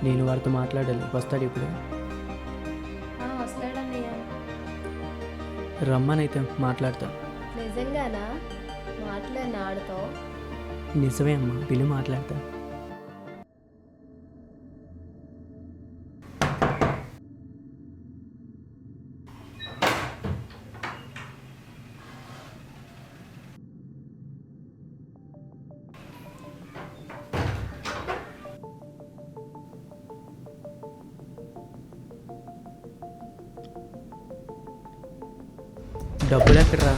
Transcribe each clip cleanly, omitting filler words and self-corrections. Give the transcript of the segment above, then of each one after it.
నేను వారితో మాట్లాడాలి. వస్తాడు ఇప్పుడు. వస్తాడన్నయ్య. రమ్మనైతే మాట్లాడతా. నిజంగానా? మాట్లాడిన ఆడుతో? నిజమే అమ్మా, పిలు మాట్లాడతా. డబ్బులు ఎక్కడరా?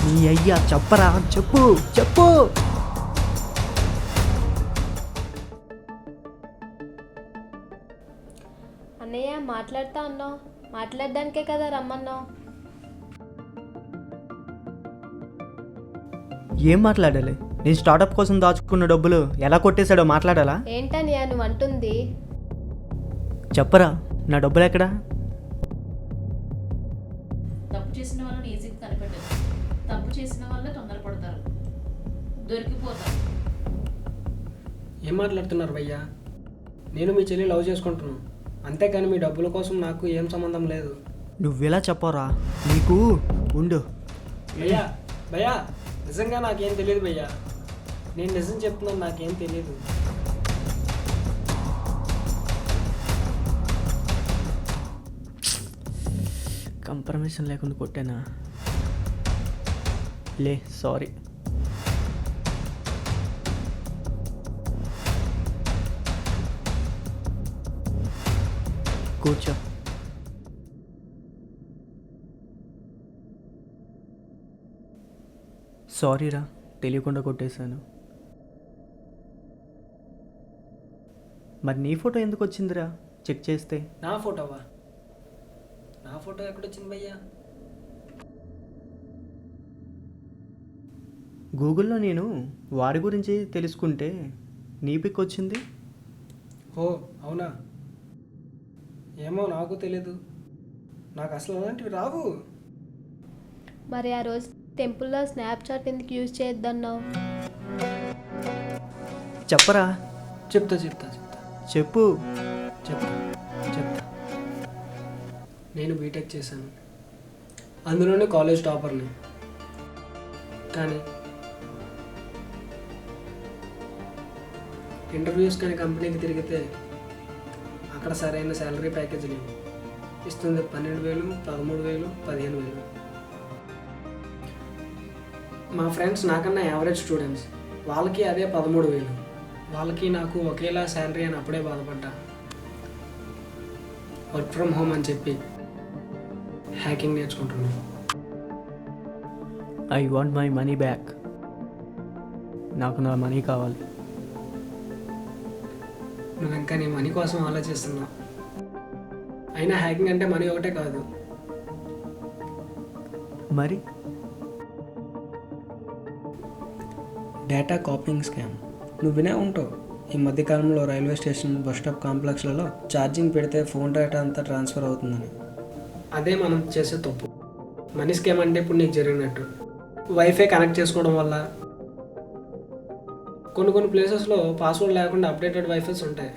నీ అయ్యా చెప్పరా, చెప్పు చెప్పు. అన్నయ్య మాట్లాడుతా అన్నావు, మాట్లాడడానికే కదా రమ్మన్నావు. ఏం మాట్లాడాలి? నేను స్టార్టప్ కోసం దాచుకున్న డబ్బులు ఎలా కొట్టేశాడో మాట్లాడాలా? ఏంటన్నయ్య నువ్వు అంటుంది? చెప్పరా, నా డబ్బులు ఎక్కడా? తప్పు చేసిన వాళ్ళని ఈజీగా కనిపెట్టదు. తప్పు చేసిన వాళ్ళే తొందరపడతారు, దొరికిపోతారు. ఏం మాట్లాడుతున్నారు భయ్యా? నేను మీ చెల్లి లవ్ చేసుకుంటున్నాను, అంతేకాని మీ డబ్బుల కోసం నాకు ఏం సంబంధం లేదు. నువ్వెలా చెప్పరా? నీకు ఉండు. భయ్యా భయ్యా నిజంగా నాకేం తెలియదు భయ్యా, నేను నిజం చెప్తున్నాను, నాకేం తెలియదు. కంప్రమేషన్ లేకుండా కొట్టానా? లే, సారీ. కూర్చో. సారీరా, తెలియకుండా కొట్టేశాను. మరి నీ ఫోటో ఎందుకు వచ్చిందిరా చెక్ చేస్తే? నా ఫోటోవా? నా ఫోటో ఎక్కడొచ్చింది భయ్యా? గూగుల్లో నేను వారి గురించి తెలుసుకుంటే నీ పిక్ వచ్చింది. ఓ అవునా? ఏమో, నాకు తెలీదు, నాకు అసలు అలాంటివి రావు. మరి ఆ రోజు టెంపుల్లో స్నాప్చాట్ ఎందుకు యూజ్ చేయొద్దన్నావు? చెప్పరా. చెప్తా చెప్తా చెప్తా చెప్పు. చెప్తా చెప్తా నేను బీటెక్ చేశాను, అందులోనే కాలేజ్ టాపర్ని. కానీ ఇంటర్వ్యూస్ కానీ కంపెనీకి తిరిగితే అక్కడ సరైన శాలరీ ప్యాకేజ్ లేవు. ఇస్తుంది 12,000, 13,000, 15,000. మా ఫ్రెండ్స్ నాకన్నా యావరేజ్ స్టూడెంట్స్, వాళ్ళకి అదే 13,000. వాళ్ళకి నాకు ఒకేలా శాలరీ అని అప్పుడే బాధపడ్డా. వర్క్ ఫ్రమ్ హోమ్ అని చెప్పి హ్యాకింగ్ నేర్చుకుంటున్నాను. I want my money back. నాకు నా మనీ కావాలి. నువ్వు ఇంకా నీ మనీ కోసం ఆలోచిస్తున్నావు. అయినా హ్యాకింగ్ అంటే మనీ ఒకటే కాదు. మరి డేటా కాపీయింగ్ స్కామ్ నువ్వు వినే ఉంటావు. ఈ మధ్యకాలంలో రైల్వే స్టేషన్, బస్ స్టాప్ కాంప్లెక్స్లలో ఛార్జింగ్ పెడితే ఫోన్ డేటా అంతా ట్రాన్స్ఫర్ అవుతుందని. అదే మనం చేసే తప్పు. మనీ స్కామ్ అంటే ఇప్పుడు నీకు జరిగినట్టు. వైఫై కనెక్ట్ చేసుకోవడం వల్ల కొన్ని ప్లేసెస్లో పాస్వర్డ్ లేకుండా అప్డేటెడ్ వైఫైస్ ఉంటాయి.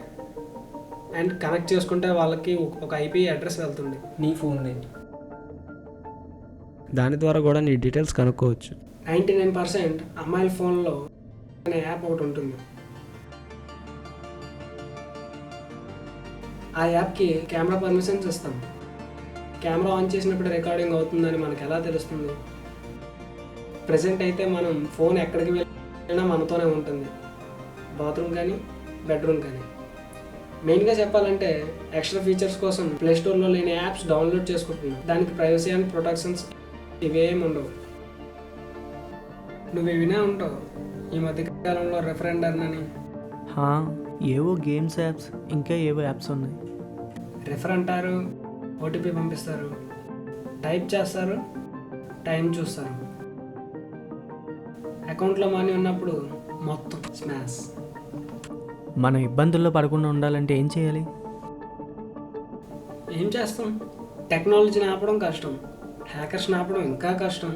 అండ్ కనెక్ట్ చేసుకుంటే వాళ్ళకి ఒక ఐపీ అడ్రస్ వెళ్తుంది నీ ఫోన్ని. దాని ద్వారా కూడా నీ డీటెయిల్స్ కనుక్కోవచ్చు. 99% అమ్మాయిల ఫోన్లో అనే యాప్ ఒకటి ఉంటుంది. ఆ యాప్కి కెమెరా పర్మిషన్స్ ఇస్తాం. కెమెరా ఆన్ చేసినప్పుడు రికార్డింగ్ అవుతుందని మనకు ఎలా తెలుస్తుంది? ప్రజెంట్ అయితే మనం ఫోన్ ఎక్కడికి వెళ్ళినా మనతోనే ఉంటుంది, బాత్రూమ్ కానీ బెడ్రూమ్ కానీ. మెయిన్గా చెప్పాలంటే ఎక్స్ట్రా ఫీచర్స్ కోసం ప్లే స్టోర్లో లేని యాప్స్ డౌన్లోడ్ చేసుకుంటున్నాం. దానికి ప్రైవసీ అండ్ ప్రొటెక్షన్స్ ఇవేమి ఉండవు. నువ్వు వినే ఉంటావు ఈ మధ్యకాలంలో రెఫరెండర్ అని. ఏవో గేమ్స్ యాప్స్, ఇంకా ఏవో యాప్స్ ఉన్నాయి. రెఫర్ అంటారు, ఓటీపీ పంపిస్తారు, టైప్ చేస్తారు, టైం చూస్తారు. అకౌంట్లో మనీ ఉన్నప్పుడు మొత్తం స్మాష్. మనం ఇబ్బందుల్లో పడకుండా ఉండాలంటే ఏం చేయాలి? ఏం చేస్తాం? టెక్నాలజీని ఆపడం కష్టం, హ్యాకర్స్ని ఆపడం ఇంకా కష్టం.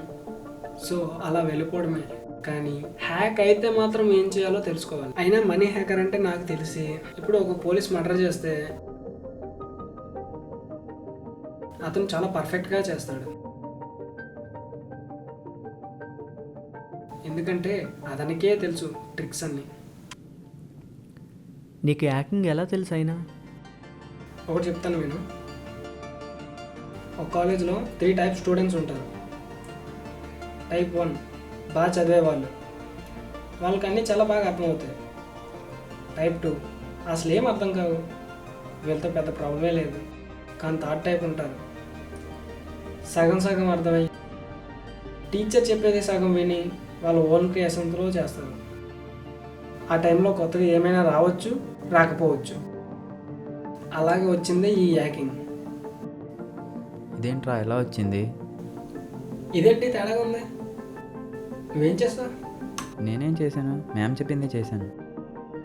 సో అలా వెళ్ళిపోవడమే. కానీ హ్యాక్ అయితే మాత్రం ఏం చేయాలో తెలుసుకోవాలి. అయినా మనీ హ్యాకర్ అంటే నాకు తెలిసి ఇప్పుడు ఒక పోలీస్ మర్డర్ చేస్తే అతను చాలా పర్ఫెక్ట్గా చేస్తాడు. ఎందుకంటే అతనికే తెలుసు ట్రిక్స్ అన్నీ. నీకు హ్యాకింగ్ ఎలా తెలుసు అయినా? ఒకటి చెప్తాను నేను. ఒక కాలేజ్లో 3 టైప్ స్టూడెంట్స్ ఉంటారు. టైప్ 1 బాగా చదివేవాళ్ళు, వాళ్ళకి అన్నీ చాలా బాగా అర్థమవుతాయి. టైప్ 2 అసలు ఏం అర్థం కావు, వీళ్ళతో పెద్ద ప్రాబ్లమే లేదు. కానీ థర్డ్ టైప్ ఉంటారు, సగం సగం అర్థమయ్యి టీచర్ చెప్పేది సగం విని వాళ్ళ ఓన్ క్రియేషన్తో చేస్తారు. ఆ టైంలో కొత్తగా ఏమైనా రావచ్చు, రాకపోవచ్చు. అలాగే వచ్చింది ఈ హ్యాకింగ్. ఇదేంట్రా ఎలా వచ్చింది? ఇదేంటి తేడాగా ఉంది? నువ్వేం చేస్తావు? నేనేం చేశాను? మ్యామ్ చెప్పింది చేశాను.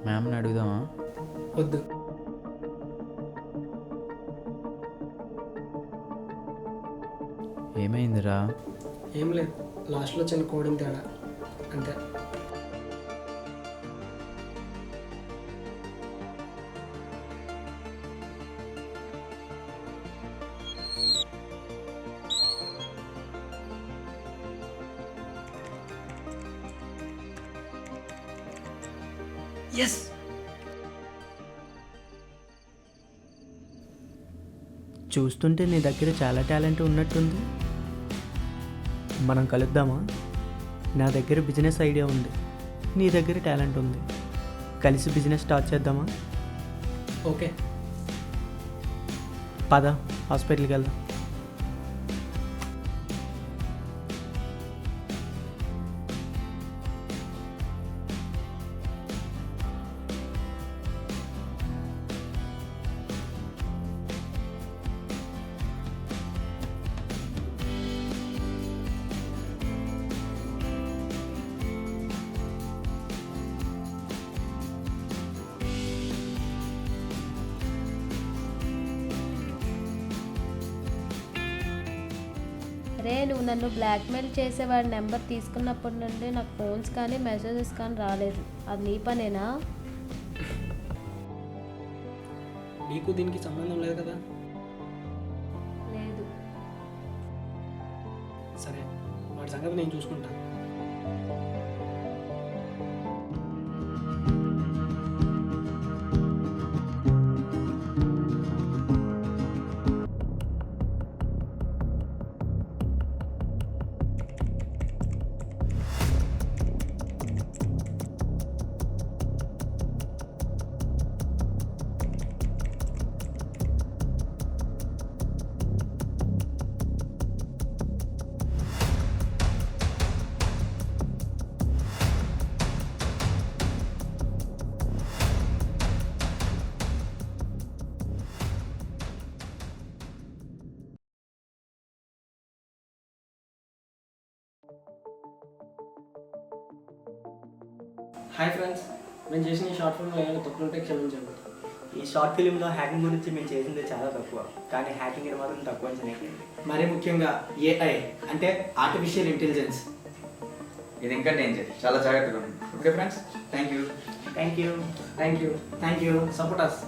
మ్యామ్ని అడుగుదామా? వద్దు. ఏమైందిరా? ఏం లేదు, లాస్ట్లో చిన్న కోడింగ్ తేడా అంతే. ఎస్, చూస్తుంటే నీ దగ్గర చాలా టాలెంట్ ఉన్నట్టుంది. మనం కలుద్దామా? నా దగ్గర బిజినెస్ ఐడియా ఉంది, నీ దగ్గర టాలెంట్ ఉంది. కలిసి బిజినెస్ స్టార్ట్ చేద్దామా? ఓకే. పద హాస్పిటల్కి వెళ్దాం. రే, నువ్వు నన్ను బ్లాక్మెయిల్ చేసేవాడి నెంబర్ తీసుకున్నప్పటి నుండి నాకు ఫోన్స్ కానీ మెసేజెస్ కానీ రాలేదు. అది నీ పనేనా? నీకు దీనికి సంబంధం లేదు కదా. లేదు. సరే, వాడి సంగతి నేను చూసుకుంటాను. హాయ్ ఫ్రెండ్స్, మేము చేసిన ఈ షార్ట్ ఫిల్మ్లో ఏమైనా తప్పులు ఉంటే క్షమించండి. ఈ షార్ట్ ఫిలింలో హ్యాకింగ్ గురించి మేము చేసింది చాలా తక్కువ, కానీ హ్యాకింగ్ మాత్రం తక్కువ అంచనా. మరీ ముఖ్యంగా ఏఐ అంటే ఆర్టిఫిషియల్ ఇంటెలిజెన్స్, ఇది ఇంకా డేంజర్. చాలా జాగ్రత్తగా ఉంది. Okay friends, thank you. Thank you. Thank you support us.